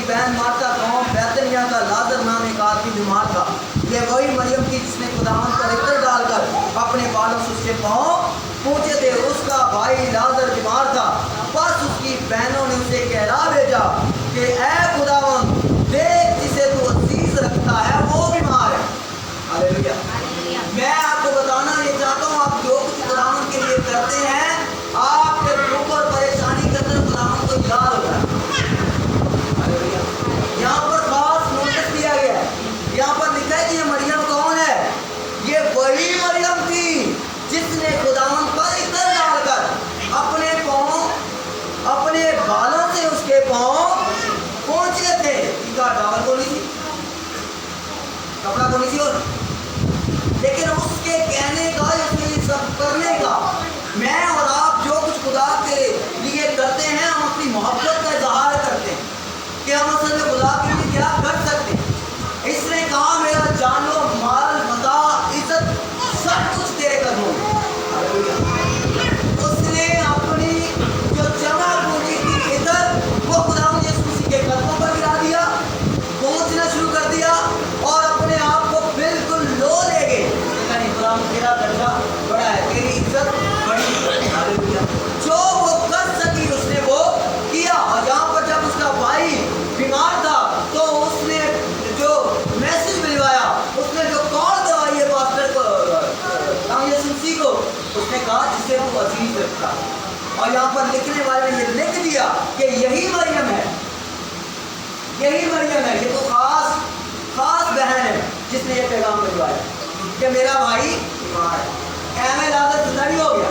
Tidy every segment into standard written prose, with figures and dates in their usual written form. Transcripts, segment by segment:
बहन मार्था गांव बैतनिया का लाजर नाम एक आदमी बीमार था। ये वही मरियम थी जिसने खुदावंद पर इत्र डालकर अपने बालों से उसके पाँव पहुँचे थे। उसका भाई लाजर बीमार था। बस उसकी बहनों ने उसे कहला भेजा कि ऐ खुदावंद, देख जिसे तू अजीज रखता है वो बीमार है। हालेलुया। मैं आपको बताना ये चाहता हूँ, आप जो कुछ खुदावंद के लिए करते हैं, आपके दुख और परेशानी के अंदर खुदावंद को याद होता है। हालेलुया। यहाँ पर खास नोटिस दिया गया है, यहाँ पर लिखा है कि ये मरियम कौन है? ये वही मरियम थी जिसने खुदावंद पर इत्र डालकर अपने पाँव, अपने बालों से उसके पाँव पहुँचे थे। इनका डाल को नहीं थी, कपड़ा को नहीं थी, और लेकिन उसके कहने का, इसके सब करने का, मैं और आप जो कुछ खुदा के लिए करते हैं, हम अपनी मोहब्बत का इजहार करते हैं कि हम असल में खुदा के लिए क्या कर सकते हैं। इसने कहा मेरा जानो माल मता इज्जत सब कुछ तेरे कदमों में। उसने अपनी जो जमा पूंजी की इज्जत वो खुदा यीशु के कदमों पर गिरा दिया, पहुंचना शुरू कर दिया और अपने आप को बिल्कुल लो ले गए। यानी खुदा तेरा दर्जा बड़ा है, तेरी इज्जत बड़ी है। जो वो कर सकी उसने वो किया। और यहाँ पर जब उसका भाई बीमार था तो उसने जो मैसेज भिजवाया, उसने जो कॉल करवाई है पास्टर को, यीशु को, उसने कहा जिसे वो अजीज रखता। और यहाँ पर लिखने वाले ने ये लिख दिया कि यही मरियम है, यही मरियम है। ये तो खास बहन है जिसने ये पैगाम भिजवाया कि मेरा भाई बीमार है। ऐमें लाजर जिंदा भी हो गया।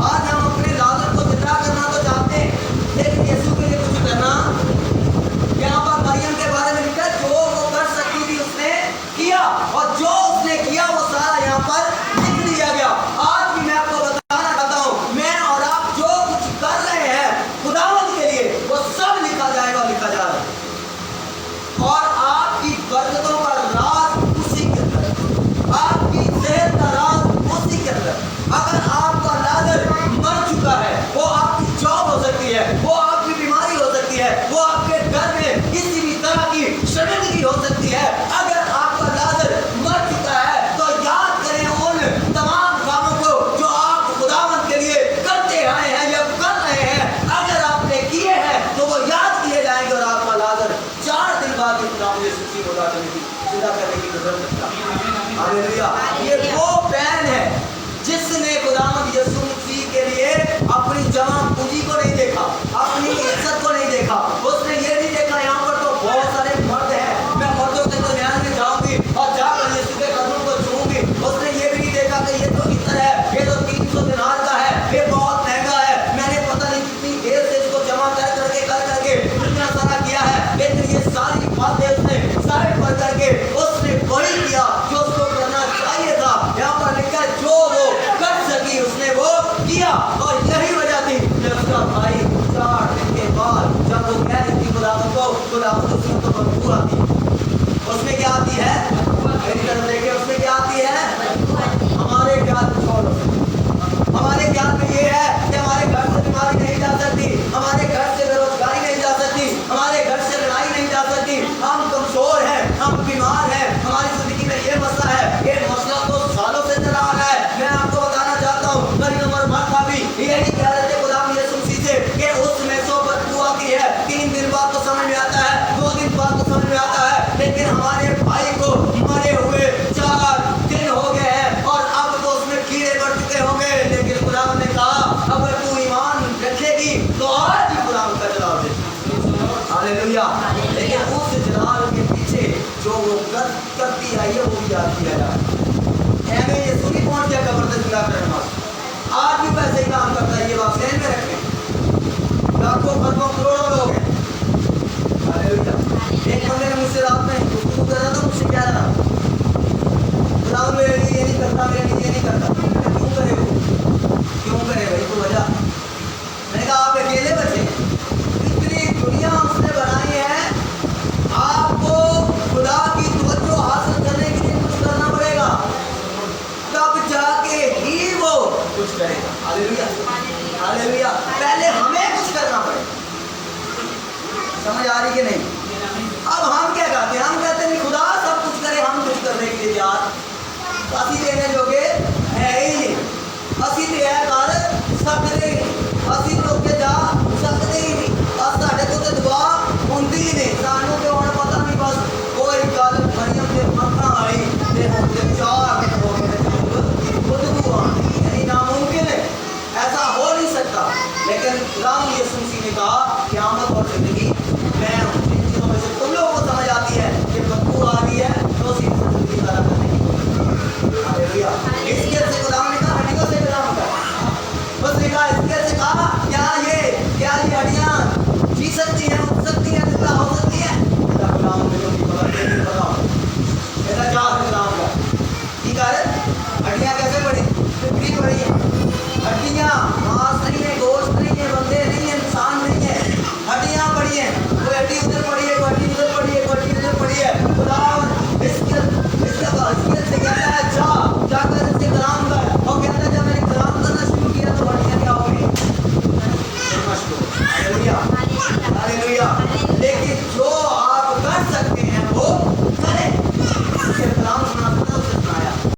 आज हम अपने लाजर को जिंदा करना तो चाहते हैं, लेकिन यीशु के लिए कुछ करना। यहाँ पर मरियम के बारे में लिखा, जो वो कर सकती थी उसने किया, और जो उसने किया वो सारा यहाँ पर लिख दिया गया। आज भी मैं आपको बताना चाहता हूँ, मैं और आप जो कुछ कर रहे हैं खुदावंद के लिए, वो सब लिखा जाएगा, लिखा जा रहा है। और आपकी बरकतों का राज उसी के अंदर, आपकी सेहत का राज उसी के अंदर। अगर आपका लाजर मर चुका है, वो आपकी जॉब हो सकती है, वो आपकी बीमारी हो सकती है, वो आपके घर में किसी भी तरह की शर्मिंदगी हो सकती है। अगर आपका लाजर मर चुका है तो याद करें उन तमाम कामों को जो आप खुदावंद के लिए करते आए हैं या कर रहे हैं। अगर आपने किए हैं तो वो याद किए जाएंगे और आपका लाजर 4 दिन बाद जिंदा करने की जरूरत है। हालेलुया। ये वो बहन है जिसने खुदावंद यीशु मसीह के लिए अपनी जमा पूंजी को नहीं देखा, अपनी इज्जत को नहीं देखा। उसने ये नहीं देखा, यहाँ पर तो बहुत सारे मर्द हैं, मैं मर्दों के दरमियान में जाऊंगी और जाकर यीशु के कदमों को छूऊंगी। उसने ये भी नहीं देखा कि ये तो इतना है, ये तो 300 दिनार का है, ये बहुत महंगा है, मैंने पता नहीं कितनी देर से इसको जमा कर करके इतना सारा किया है। लेकिन ये सारी बातें उसने साइड पर करके उसने वही किया जो उसको करना चाहिए था। यहाँ पर लिखा है जो वो कर सकी उसने वो किया। और यही वजह थी कि उसका भाई 4 दिन के बाद जब वो कह रही थी खुदावंद को, खुदावंद उसमें तो मजबूर आती, उसमें क्या आती है? मेरी तरफ देखिए, उसमें क्या आती है? हमारे ज्ञान हमारे ज्ञान में ये है कि हमारे घर से बीमारी नहीं जा सकती, हमारे घर से बेरोजगारी नहीं जा सकती, हमारे घर से लड़ाई नहीं जा सकती, हम कमजोर हैं, हम बीमार हैं, हमारी जिंदगी में ये मसला है। ये मसला तो सालों से चला आ रहा है। मैं आपको बताना चाहता हूँ, मरियम और मार्था भी यही कह रहे थे खुदा यीशु मसीह से कि उसमें सोबत हुआ की है, 3 दिन बाद तो समझ में आता है, 2 दिन बाद तो समझ में आता है, लेकिन हमारे भाई को मरे हुए 4 दिन हो गए हैं और अब तो उसमें कीड़े बढ़ चुके होंगे। लेकिन खुदा ने कहा अगर तू ईमान रखेगी तो आज ही खुदा का जलाल दे। हालेलुया। लेकिन उस जलाल के पीछे जो वो करती आई है वो भी याद किया जाए। ऐमें ये सुनी पहुंच गया कब्र से जिंदा करने वाला, आज भी वैसे ही काम करता है। ये बात ध्यान में रखें, लाखों खरबों करोड़ों लोग हैं। हालेलुया। एक बंदे ने मुझसे रात में गुफ्तगू कर रहा था, मुझसे कह रहा था खुदा मेरे लिए ये नहीं करता, मेरे लिए ये नहीं करता। क्यों करे वो, क्यों करे भाई, तो वजह। मैंने कहा आप अकेले बचे, इतनी दुनिया उसने बनाई है, आपको खुदा की तवज्जो हासिल करने के लिए कुछ करना पड़ेगा, तब जाके ही वो कुछ करेगा। Hallelujah, hallelujah. पहले हमें कुछ करना पड़ेगा। समझ आ रही कि नहीं? अब हम क्या कहते हैं? हम कहते हैं नहीं खुदा सब कुछ करे, हम कुछ करने के लिए तैयार असी देने जोगे है ही नहीं, असी तो यह कर सकते ही नहीं, असी लोग जा सकते ही नहीं, बस साढ़े को तो दुआ होंगी ही नहीं, सानू तो हम पता नहीं बस कोई गल मरियम के मक्खा आई ते हम ते 4 मिनट हो गए खुद दुआ यानी नामुमकिन है, ऐसा हो नहीं सकता। लेकिन खुदा यीशु मसीह ने कहा क़यामत और जिंदगी